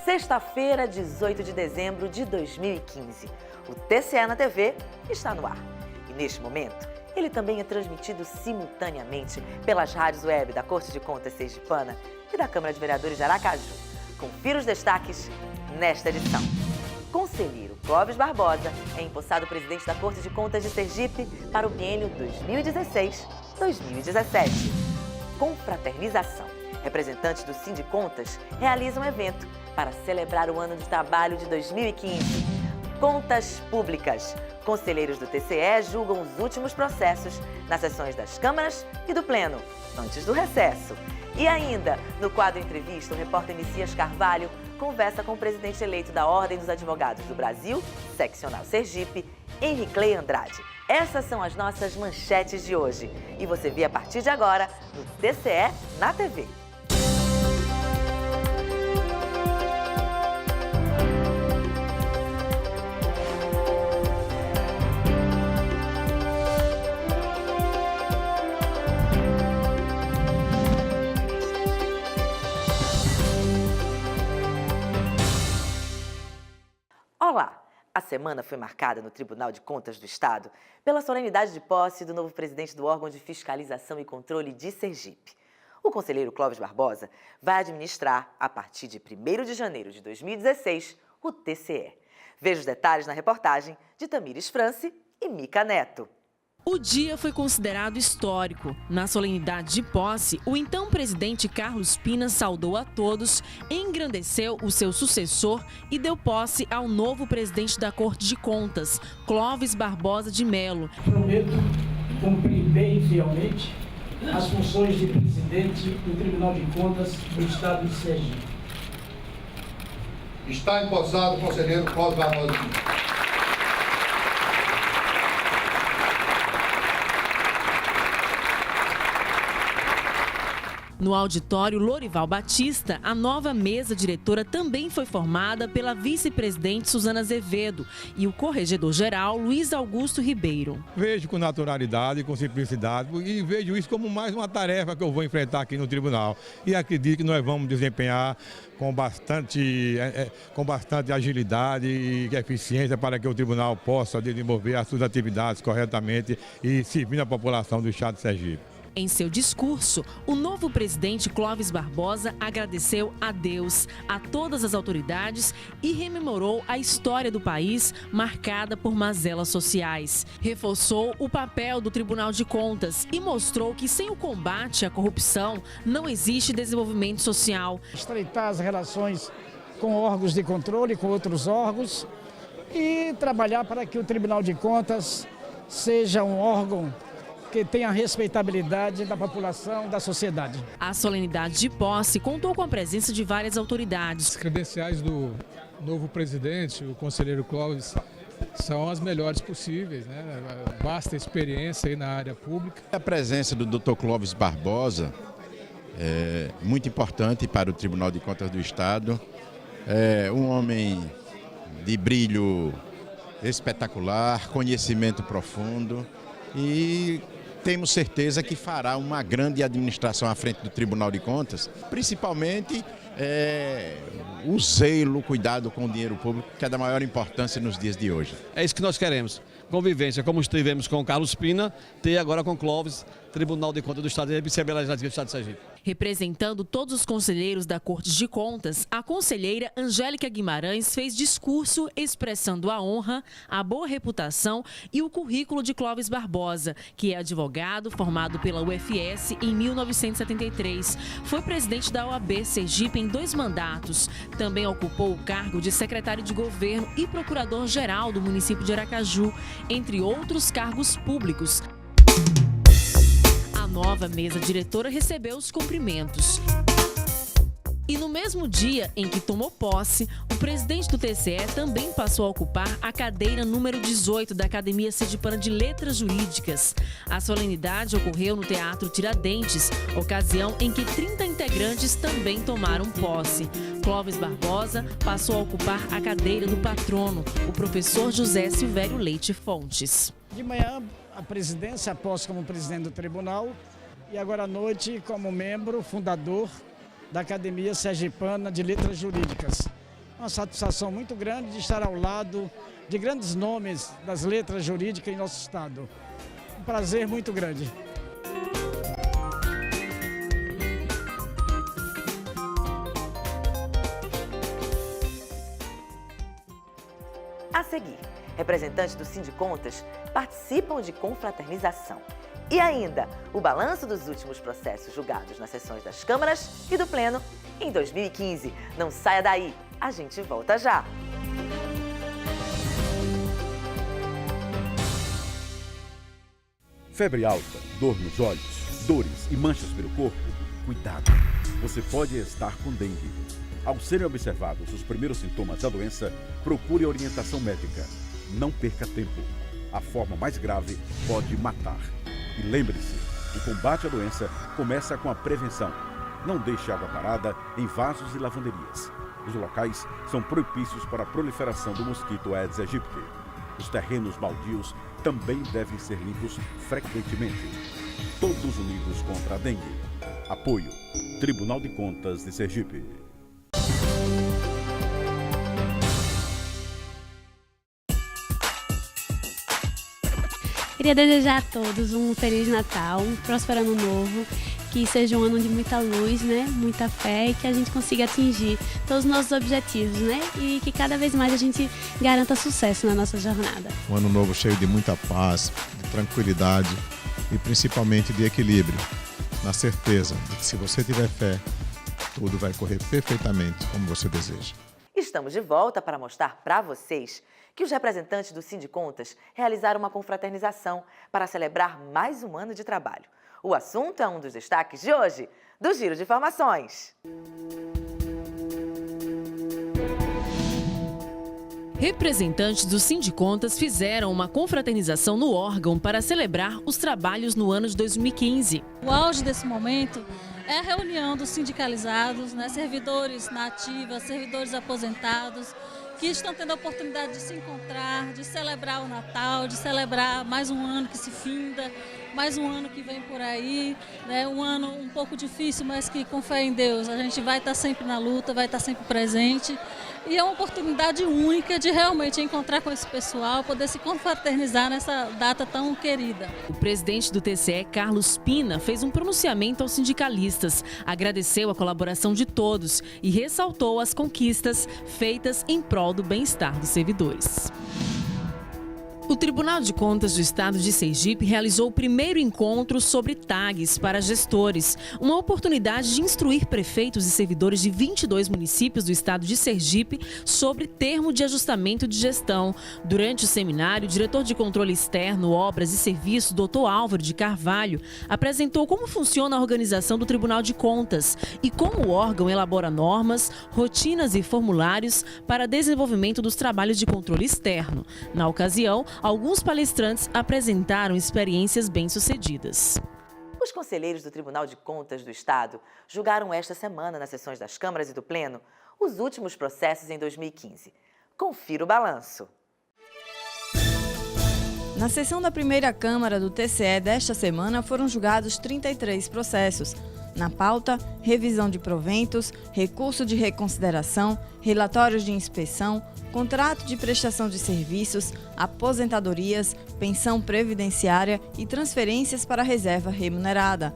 Sexta-feira, 18 de dezembro de 2015. O TCE na TV está no ar. E neste momento, ele também é transmitido simultaneamente pelas rádios web da Corte de Contas Sergipana e da Câmara de Vereadores de Aracaju. Confira os destaques nesta edição. Conselheiro Clóvis Barbosa é empossado presidente da Corte de Contas de Sergipe para o biênio 2016-2017. Confraternização. Representantes do Sindicontas realizam um evento para celebrar o ano de trabalho de 2015. Contas públicas. Conselheiros do TCE julgam os últimos processos nas sessões das câmaras e do Pleno, antes do recesso. E ainda, no quadro Entrevista, o repórter Messias Carvalho conversa com o presidente eleito da Ordem dos Advogados do Brasil, seccional Sergipe, Henriclei Andrade. Essas são as nossas manchetes de hoje. E você vê a partir de agora no TCE na TV. Olá! A semana foi marcada no Tribunal de Contas do Estado pela solenidade de posse do novo presidente do órgão de fiscalização e controle de Sergipe. O conselheiro Clóvis Barbosa vai administrar, a partir de 1º de janeiro de 2016, o TCE. Veja os detalhes na reportagem de Tamires France e Mica Neto. O dia foi considerado histórico. Na solenidade de posse, o então presidente Carlos Pina saudou a todos, engrandeceu o seu sucessor e deu posse ao novo presidente da Corte de Contas, Clóvis Barbosa de Mello. Prometo cumprir bem e fielmente as funções de presidente do Tribunal de Contas do Estado de Sergipe. Está empossado o conselheiro Clóvis Barbosa de Mello. No auditório Lorival Batista, a nova mesa diretora também foi formada pela vice-presidente Suzana Azevedo e o corregedor-geral Luiz Augusto Ribeiro. Vejo com naturalidade e com simplicidade e vejo isso como mais uma tarefa que eu vou enfrentar aqui no tribunal. E acredito que nós vamos desempenhar com bastante agilidade e eficiência para que o tribunal possa desenvolver as suas atividades corretamente e servir a população do estado de Sergipe. Em seu discurso, o novo presidente Clóvis Barbosa agradeceu a Deus, a todas as autoridades e rememorou a história do país marcada por mazelas sociais. Reforçou o papel do Tribunal de Contas e mostrou que sem o combate à corrupção não existe desenvolvimento social. Estreitar as relações com órgãos de controle, com outros órgãos e trabalhar para que o Tribunal de Contas seja um órgão que tenha a respeitabilidade da população, da sociedade. A solenidade de posse contou com a presença de várias autoridades. As credenciais do novo presidente, o conselheiro Clóvis, são as melhores possíveis, né? Vasta experiência aí na área pública. A presença do Dr. Clóvis Barbosa é muito importante para o Tribunal de Contas do Estado. É um homem de brilho espetacular, conhecimento profundo e temos certeza que fará uma grande administração à frente do Tribunal de Contas, principalmente o zelo, o cuidado com o dinheiro público, que é da maior importância nos dias de hoje. É isso que nós queremos. Convivência, como tivemos com o Carlos Pina, ter agora com o Clóvis, Tribunal de Contas do Estado e Assembleia Legislativa do Estado de Sergipe. Representando todos os conselheiros da Corte de Contas, a conselheira Angélica Guimarães fez discurso expressando a honra, a boa reputação e o currículo de Clóvis Barbosa, que é advogado formado pela UFS em 1973. Foi presidente da OAB Sergipe em 2 mandatos. Também ocupou o cargo de secretário de governo e procurador-geral do município de Aracaju, entre outros cargos públicos. A nova mesa diretora recebeu os cumprimentos. E no mesmo dia em que tomou posse, o presidente do TCE também passou a ocupar a cadeira número 18 da Academia Sergipana de Letras Jurídicas. A solenidade ocorreu no Teatro Tiradentes, ocasião em que 30 integrantes também tomaram posse. Clóvis Barbosa passou a ocupar a cadeira do patrono, o professor José Silvério Leite Fontes. De manhã, a presidência, a posse como presidente do tribunal, e agora à noite como membro fundador da Academia Sergipana de Letras Jurídicas. Uma satisfação muito grande de estar ao lado de grandes nomes das letras jurídicas em nosso estado. Um prazer muito grande. A seguir, representantes do Sindicontas participam de confraternização. E ainda, o balanço dos últimos processos julgados nas sessões das câmaras e do Pleno em 2015. Não saia daí, a gente volta já. Febre alta, dor nos olhos, dores e manchas pelo corpo? Cuidado, você pode estar com dengue. Ao serem observados os primeiros sintomas da doença, procure orientação médica. Não perca tempo. A forma mais grave pode matar. E lembre-se, o combate à doença começa com a prevenção. Não deixe água parada em vasos e lavanderias. Os locais são propícios para a proliferação do mosquito Aedes aegypti. Os terrenos baldios também devem ser limpos frequentemente. Todos unidos contra a dengue. Apoio: Tribunal de Contas de Sergipe. Queria desejar a todos um Feliz Natal, um próspero Ano Novo, que seja um ano de muita luz, né? Muita fé e que a gente consiga atingir todos os nossos objetivos, né? E que cada vez mais a gente garanta sucesso na nossa jornada. Um ano novo cheio de muita paz, de tranquilidade e principalmente de equilíbrio, na certeza de que se você tiver fé, tudo vai correr perfeitamente como você deseja. Estamos de volta para mostrar para vocês que os representantes do Sindicontas realizaram uma confraternização para celebrar mais um ano de trabalho. O assunto é um dos destaques de hoje, do Giro de Informações. Representantes do Sindicontas fizeram uma confraternização no órgão para celebrar os trabalhos no ano de 2015. O auge desse momento é a reunião dos sindicalizados, né, servidores na ativa, servidores aposentados, que estão tendo a oportunidade de se encontrar, de celebrar o Natal, de celebrar mais um ano que se finda, mais um ano que vem por aí, né? Um ano um pouco difícil, mas que com fé em Deus a gente vai estar sempre na luta, vai estar sempre presente. E é uma oportunidade única de realmente encontrar com esse pessoal, poder se confraternizar nessa data tão querida. O presidente do TCE, Carlos Pina, fez um pronunciamento aos sindicalistas, agradeceu a colaboração de todos e ressaltou as conquistas feitas em prol do bem-estar dos servidores. O Tribunal de Contas do Estado de Sergipe realizou o primeiro encontro sobre tags para gestores, uma oportunidade de instruir prefeitos e servidores de 22 municípios do estado de Sergipe sobre termo de ajustamento de gestão. Durante o seminário, o diretor de controle externo, obras e serviços, Dr. Álvaro de Carvalho, apresentou como funciona a organização do Tribunal de Contas e como o órgão elabora normas, rotinas e formulários para desenvolvimento dos trabalhos de controle externo. Na ocasião, alguns palestrantes apresentaram experiências bem-sucedidas. Os conselheiros do Tribunal de Contas do Estado julgaram esta semana, nas sessões das câmaras e do Pleno, os últimos processos em 2015. Confira o balanço. Na sessão da primeira Câmara do TCE desta semana foram julgados 33 processos. Na pauta, revisão de proventos, recurso de reconsideração, relatórios de inspeção, contrato de prestação de serviços, aposentadorias, pensão previdenciária e transferências para a reserva remunerada.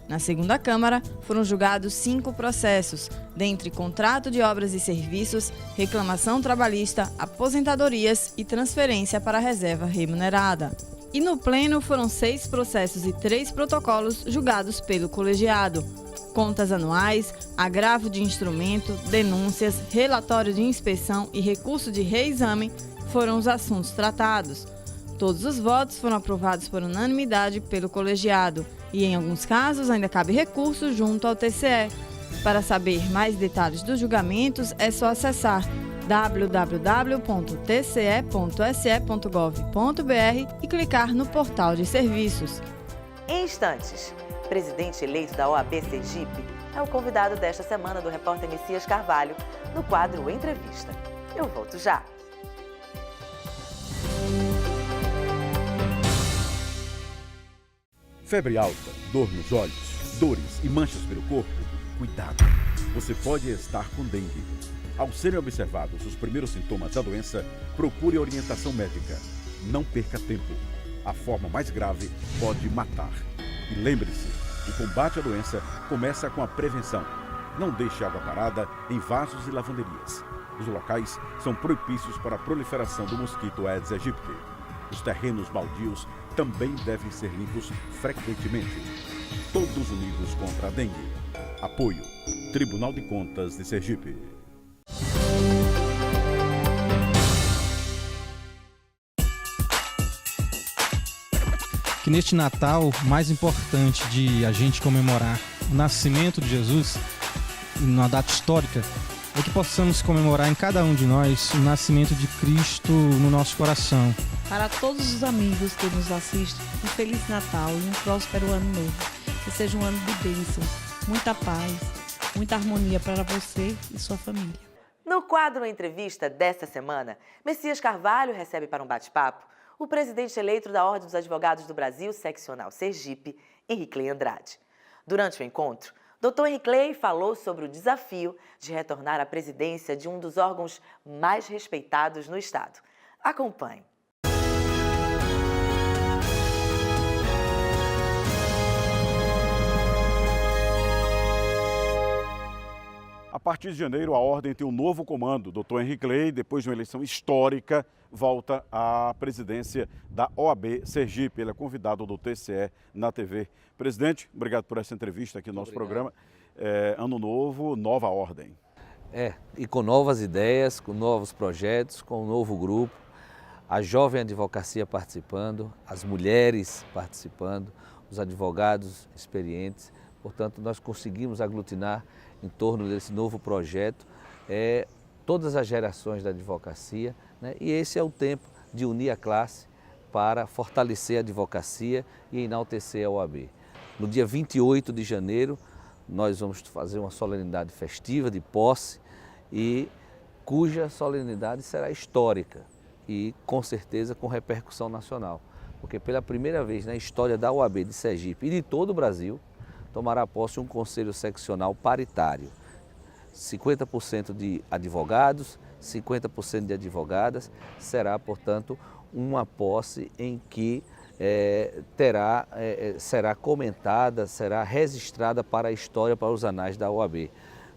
Na segunda Câmara, foram julgados 5 processos, dentre contrato de obras e serviços, reclamação trabalhista, aposentadorias e transferência para a reserva remunerada. E no Pleno foram 6 processos e 3 protocolos julgados pelo colegiado. Contas anuais, agravo de instrumento, denúncias, relatório de inspeção e recurso de reexame foram os assuntos tratados. Todos os votos foram aprovados por unanimidade pelo colegiado e, em alguns casos, ainda cabe recurso junto ao TCE. Para saber mais detalhes dos julgamentos, é só acessar www.tce.se.gov.br e clicar no portal de serviços. Em instantes, presidente eleito da OAB Sergipe é o convidado desta semana do repórter Messias Carvalho no quadro Entrevista. Eu volto já. Febre alta, dor nos olhos, dores e manchas pelo corpo? Cuidado, você pode estar com dengue. Ao serem observados os primeiros sintomas da doença, procure orientação médica. Não perca tempo. A forma mais grave pode matar. E lembre-se, o combate à doença começa com a prevenção. Não deixe água parada em vasos e lavanderias. Os locais são propícios para a proliferação do mosquito Aedes aegypti. Os terrenos baldios também devem ser limpos frequentemente. Todos unidos contra a dengue. Apoio: Tribunal de Contas de Sergipe. Que neste Natal, mais importante de a gente comemorar o nascimento de Jesus, numa data histórica, é que possamos comemorar em cada um de nós o nascimento de Cristo no nosso coração. Para todos os amigos que nos assistem, um Feliz Natal e um próspero Ano Novo. Que seja um ano de bênção, muita paz, muita harmonia para você e sua família. No quadro Entrevista desta semana, Messias Carvalho recebe para um bate-papo o presidente eleito da Ordem dos Advogados do Brasil, seccional Sergipe, Henricley Andrade. Durante o encontro, Dr. Henricley falou sobre o desafio de retornar à presidência de um dos órgãos mais respeitados no Estado. Acompanhe. A partir de janeiro, a Ordem tem um novo comando. Dr. Henricley, depois de uma eleição histórica, volta à presidência da OAB Sergipe. Ele é convidado do TCE na TV. Presidente, obrigado por essa entrevista aqui no nosso programa. Ano novo, nova ordem. E com novas ideias, com novos projetos, com um novo grupo, a jovem advocacia participando, as mulheres participando, os advogados experientes. Portanto, nós conseguimos aglutinar em torno desse novo projeto todas as gerações da advocacia, né? E esse é o tempo de unir a classe para fortalecer a advocacia e enaltecer a OAB. No dia 28 de janeiro, nós vamos fazer uma solenidade festiva de posse e cuja solenidade será histórica e, com certeza, com repercussão nacional. Porque pela primeira vez na história da OAB de Sergipe e de todo o Brasil, tomará posse um conselho seccional paritário. 50% de advogados, 50% de advogadas, será, portanto, uma posse em que será comentada, será registrada para a história, para os anais da OAB.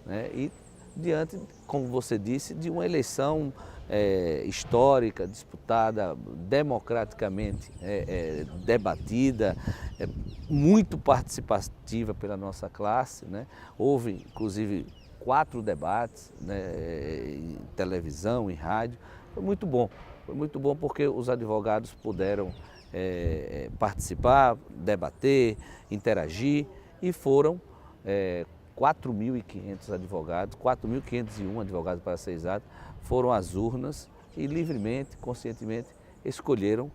Né? E diante, como você disse, de uma eleição histórica, disputada democraticamente, debatida, muito participativa pela nossa classe, né? Houve, inclusive, 4 debates, né, em televisão, em rádio. Foi muito bom porque os advogados puderam participar, debater, interagir e foram 4.500 advogados, 4.501 advogados para ser exato, foram às urnas e livremente, conscientemente escolheram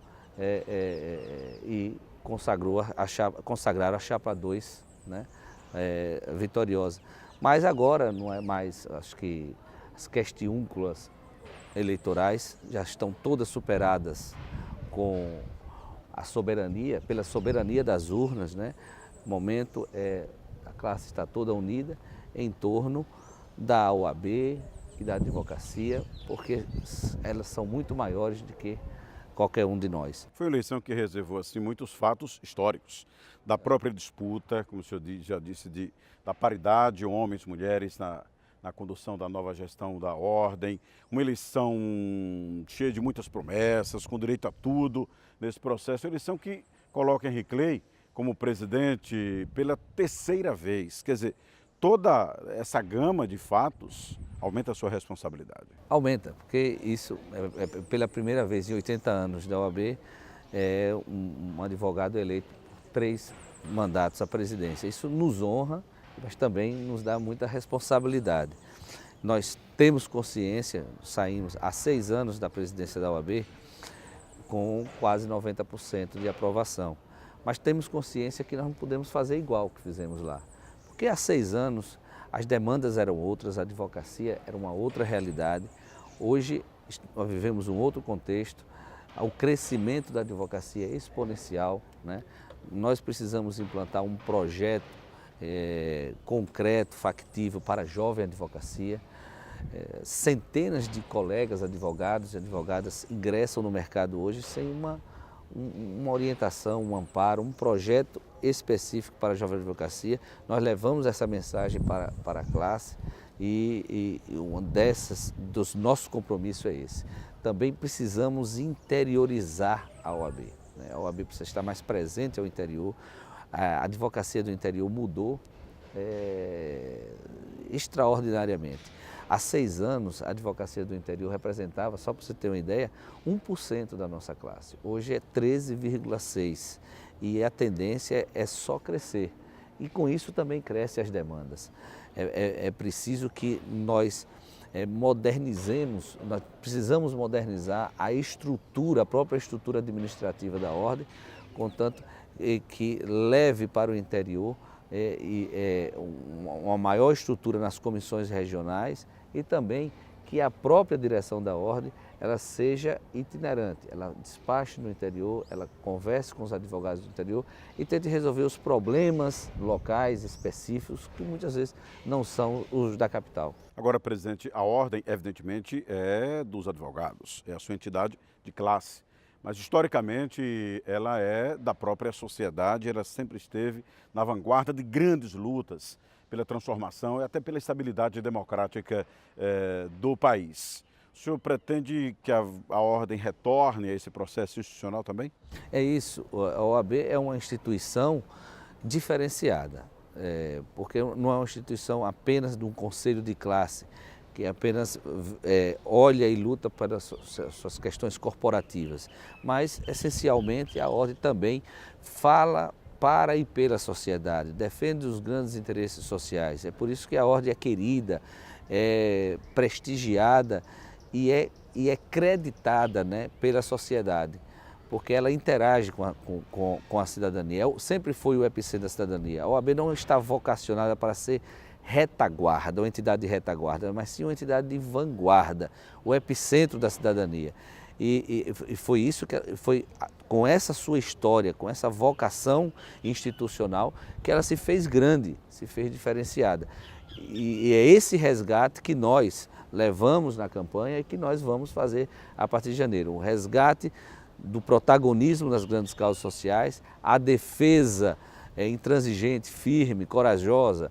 e consagraram a chapa 2, né, vitoriosa. Mas agora não é mais, acho que as questiúnculas eleitorais já estão todas superadas com a soberania, pela soberania das urnas, né? No momento a classe está toda unida em torno da OAB e da advocacia, porque elas são muito maiores do que qualquer um de nós. Foi uma eleição que reservou assim, muitos fatos históricos, da própria disputa, como o senhor já disse, da paridade homens e mulheres na condução da nova gestão da ordem, uma eleição cheia de muitas promessas, com direito a tudo nesse processo, uma eleição que coloca Henricley como presidente pela 3ª vez, quer dizer, toda essa gama de fatos aumenta a sua responsabilidade. Aumenta, porque isso é pela primeira vez em 80 anos da OAB, um advogado eleito por 3 mandatos à presidência. Isso nos honra, mas também nos dá muita responsabilidade. Nós temos consciência, saímos há 6 anos da presidência da OAB com quase 90% de aprovação, mas temos consciência que nós não podemos fazer igual o que fizemos lá. Porque há 6 anos as demandas eram outras, a advocacia era uma outra realidade. Hoje nós vivemos um outro contexto, o crescimento da advocacia é exponencial, né? nós precisamos implantar um projeto concreto, factível para a jovem advocacia. Centenas de colegas advogados e advogadas ingressam no mercado hoje sem uma orientação, um amparo, um projeto específico para a jovem advocacia. Nós levamos essa mensagem para a classe e um dos nossos compromissos é esse. Também precisamos interiorizar a OAB. Né? A OAB precisa estar mais presente ao interior. A advocacia do interior mudou extraordinariamente. Há 6 anos, a advocacia do interior representava, só para você ter uma ideia, 1% da nossa classe. Hoje é 13,6% e a tendência é só crescer. E com isso também crescem as demandas. É preciso que nós modernizemos, nós precisamos modernizar a estrutura, a própria estrutura administrativa da ordem, contanto que leve para o interior uma maior estrutura nas comissões regionais e também que a própria direção da ordem ela seja itinerante, ela despache no interior, ela converse com os advogados do interior e tente resolver os problemas locais específicos que muitas vezes não são os da capital. Agora, presidente, a ordem evidentemente é dos advogados, é a sua entidade de classe. Mas, historicamente, ela é da própria sociedade, ela sempre esteve na vanguarda de grandes lutas pela transformação e até pela estabilidade democrática do país. O senhor pretende que a ordem retorne a esse processo institucional também? É isso, a OAB é uma instituição diferenciada, porque não é uma instituição apenas de um conselho de classe, que apenas olha e luta para suas questões corporativas, mas essencialmente a ordem também fala para e pela sociedade, defende os grandes interesses sociais. É por isso que a ordem é querida, é prestigiada e é creditada, né, pela sociedade, porque ela interage com a cidadania. Sempre foi o epicentro da cidadania. A OAB não está vocacionada para ser retaguarda, uma entidade de retaguarda, mas sim uma entidade de vanguarda, o epicentro da cidadania. E foi isso que foi com essa sua história, com essa vocação institucional que ela se fez grande, se fez diferenciada. E é esse resgate que nós levamos na campanha e que nós vamos fazer a partir de janeiro. O resgate do protagonismo das grandes causas sociais, a defesa intransigente, firme, corajosa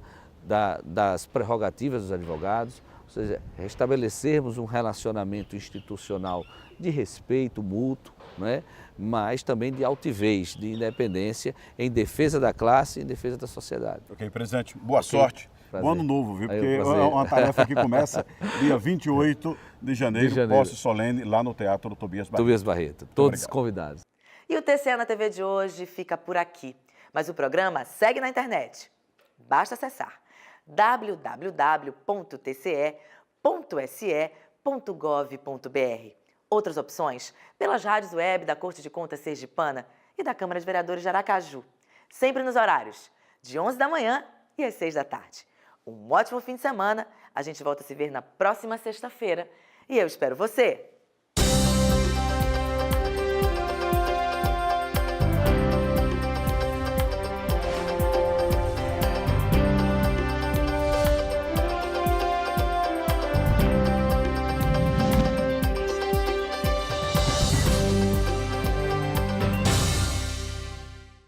das prerrogativas dos advogados, ou seja, restabelecermos um relacionamento institucional de respeito mútuo, né? Mas também de altivez, de independência, em defesa da classe e em defesa da sociedade. Ok, presidente, boa sorte. Prazer. Bom ano novo, viu? Porque é uma tarefa que começa dia 28 de janeiro, posse solene lá no Teatro Tobias Barreto. Tobias Barreto, todos convidados. E o TCE na TV de hoje fica por aqui, mas o programa segue na internet. Basta acessar www.tce.se.gov.br. Outras opções pelas rádios web da Corte de Contas Sergipana e da Câmara de Vereadores de Aracaju. Sempre nos horários de 11 da manhã e às 6 da tarde. Um ótimo fim de semana. A gente volta a se ver na próxima sexta-feira. E eu espero você!